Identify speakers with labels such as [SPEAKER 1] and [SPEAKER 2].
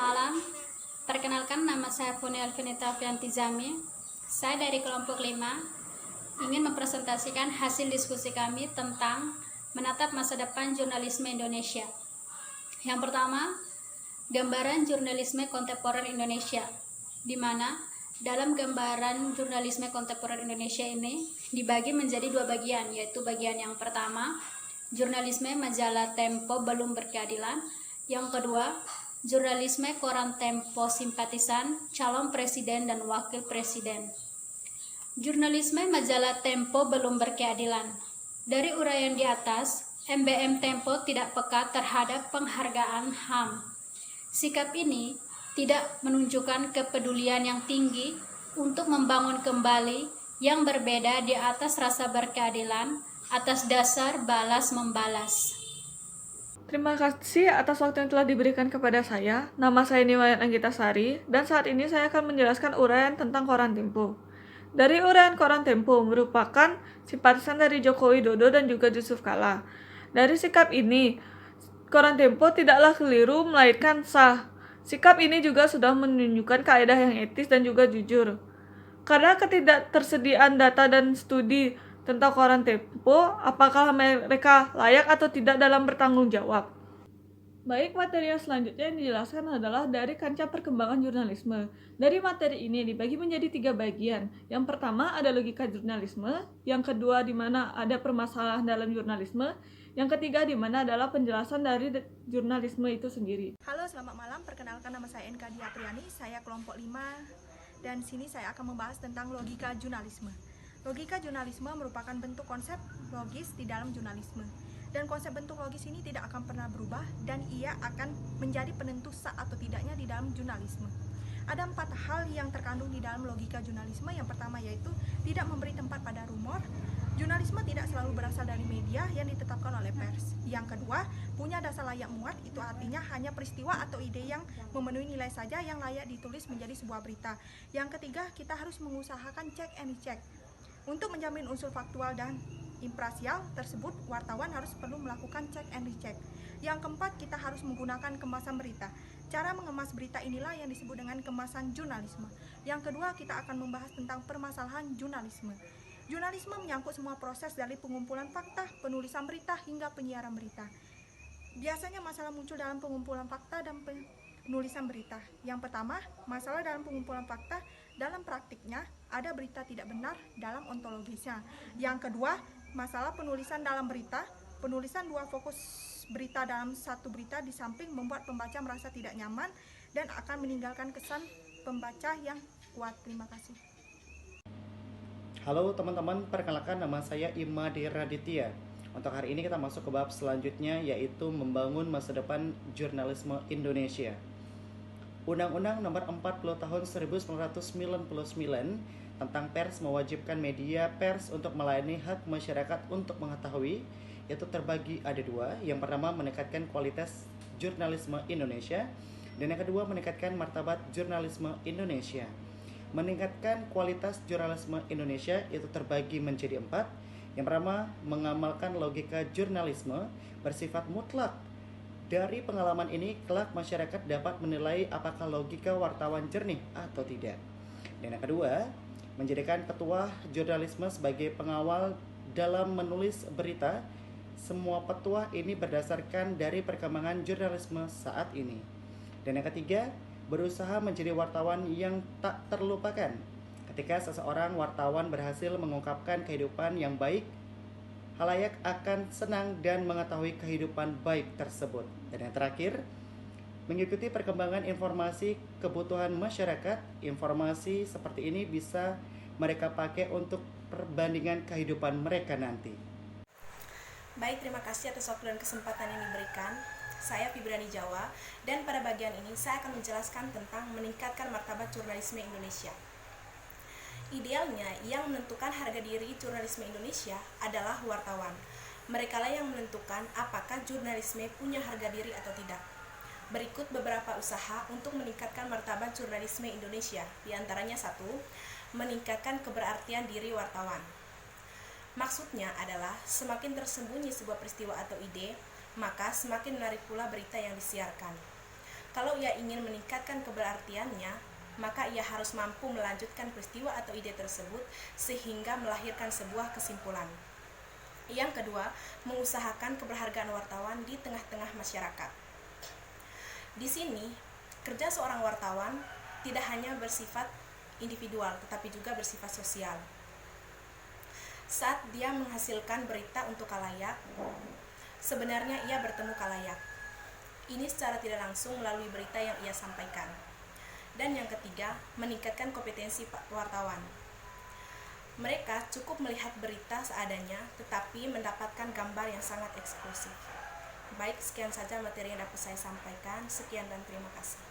[SPEAKER 1] malam. Perkenalkan, nama saya Puni Alvinita Fianti Zami. Saya dari kelompok 5 ingin mempresentasikan hasil diskusi kami tentang menatap masa depan jurnalisme Indonesia. Yang pertama, gambaran jurnalisme kontemporer Indonesia, di mana dalam gambaran jurnalisme kontemporer Indonesia ini dibagi menjadi 2 bagian, yaitu bagian yang pertama, jurnalisme majalah Tempo belum berkeadilan. Yang kedua, jurnalisme koran Tempo simpatisan calon presiden dan wakil presiden. Jurnalisme majalah Tempo belum berkeadilan. Dari uraian di atas, MBM Tempo tidak peka terhadap penghargaan HAM. Sikap ini tidak menunjukkan kepedulian yang tinggi untuk membangun kembali yang berbeda di atas rasa berkeadilan atas dasar balas membalas.
[SPEAKER 2] Terima kasih atas waktu yang telah diberikan kepada saya. Nama saya Niwayan Anggitasari, dan saat ini saya akan menjelaskan uraian tentang koran Tempo. Dari uraian koran Tempo merupakan simpatisan dari Joko Widodo dan juga Yusuf Kala. Dari sikap ini, koran Tempo tidaklah keliru melainkan sah. Sikap ini juga sudah menunjukkan kaidah yang etis dan juga jujur. Karena ketidaktersediaan data dan studi tentang koran Tempo, apakah mereka layak atau tidak dalam bertanggung jawab. Baik, materi yang selanjutnya yang dijelaskan adalah dari kancah perkembangan jurnalisme. Dari materi ini dibagi menjadi 3 bagian. Yang pertama ada logika jurnalisme, yang kedua di mana ada permasalahan dalam jurnalisme, yang ketiga di mana adalah penjelasan dari jurnalisme itu sendiri.
[SPEAKER 3] Halo, selamat malam. Perkenalkan, nama saya NK Diapriani, saya kelompok 5, dan sini saya akan membahas tentang logika jurnalisme. Logika jurnalisme merupakan bentuk konsep logis di dalam jurnalisme. Dan konsep bentuk logis ini tidak akan pernah berubah dan ia akan menjadi penentu sah atau tidaknya di dalam jurnalisme. Ada 4 hal yang terkandung di dalam logika jurnalisme. Yang pertama yaitu tidak memberi tempat pada rumor. Jurnalisme tidak selalu berasal dari media yang ditetapkan oleh pers. Yang kedua, punya dasar layak muat, itu artinya hanya peristiwa atau ide yang memenuhi nilai saja yang layak ditulis menjadi sebuah berita. Yang ketiga, kita harus mengusahakan check and recheck. Untuk menjamin unsur faktual dan imparsial tersebut, wartawan harus perlu melakukan check and recheck. Yang keempat, kita harus menggunakan kemasan berita. Cara mengemas berita inilah yang disebut dengan kemasan jurnalisme. Yang kedua, kita akan membahas tentang permasalahan jurnalisme. Jurnalisme menyangkut semua proses dari pengumpulan fakta, penulisan berita, hingga penyiaran berita. Biasanya masalah muncul dalam pengumpulan fakta dan penulisan berita. Yang pertama, masalah dalam pengumpulan fakta. Dalam praktiknya, ada berita tidak benar dalam ontologisnya. Yang kedua, masalah penulisan dalam berita. Penulisan 2 fokus berita dalam satu berita di samping membuat pembaca merasa tidak nyaman dan akan meninggalkan kesan pembaca yang kuat. Terima kasih.
[SPEAKER 4] Halo teman-teman, perkenalkan nama saya Imadi Raditya. Untuk hari ini kita masuk ke bab selanjutnya, yaitu membangun masa depan jurnalisme Indonesia. Undang-Undang Nomor 40 Tahun 1999 tentang pers mewajibkan media pers untuk melayani hak masyarakat untuk mengetahui, yaitu terbagi ada 2. Yang pertama, meningkatkan kualitas jurnalisme Indonesia, dan yang kedua, meningkatkan martabat jurnalisme Indonesia. Meningkatkan kualitas jurnalisme Indonesia itu terbagi menjadi 4. Yang pertama, mengamalkan logika jurnalisme bersifat mutlak. Dari pengalaman ini, kelak masyarakat dapat menilai apakah logika wartawan jernih atau tidak. Dan yang kedua, menjadikan ketua jurnalisme sebagai pengawal dalam menulis berita. Semua petua ini berdasarkan dari perkembangan jurnalisme saat ini. Dan yang ketiga, berusaha menjadi wartawan yang tak terlupakan. Ketika seseorang wartawan berhasil mengungkapkan kehidupan yang baik, halayak akan senang dan mengetahui kehidupan baik tersebut. Dan yang terakhir, mengikuti perkembangan informasi kebutuhan masyarakat. Informasi seperti ini bisa mereka pakai untuk perbandingan kehidupan mereka nanti.
[SPEAKER 5] Baik, terima kasih atas waktu dan kesempatan yang diberikan. Saya Fibrani Jawa, dan pada bagian ini saya akan menjelaskan tentang meningkatkan martabat jurnalisme Indonesia. Idealnya, yang menentukan harga diri jurnalisme Indonesia adalah wartawan. Mereka lah yang menentukan apakah jurnalisme punya harga diri atau tidak. Berikut beberapa usaha untuk meningkatkan martabat jurnalisme Indonesia. Di antaranya 1, meningkatkan keberartian diri wartawan. Maksudnya adalah semakin tersembunyi sebuah peristiwa atau ide, maka semakin menarik pula berita yang disiarkan. Kalau ia ingin meningkatkan keberartiannya, maka ia harus mampu melanjutkan peristiwa atau ide tersebut sehingga melahirkan sebuah kesimpulan. Yang kedua, mengusahakan keberhargaan wartawan di tengah-tengah masyarakat. Di sini, kerja seorang wartawan tidak hanya bersifat individual, tetapi juga bersifat sosial. Saat dia menghasilkan berita untuk khalayak, sebenarnya ia bertemu khalayak. Ini secara tidak langsung melalui berita yang ia sampaikan. Dan yang ketiga, meningkatkan kompetensi wartawan. Mereka cukup melihat berita seadanya, tetapi mendapatkan gambar yang sangat eksklusif. Baik, sekian saja materi yang dapat saya sampaikan. Sekian dan terima kasih.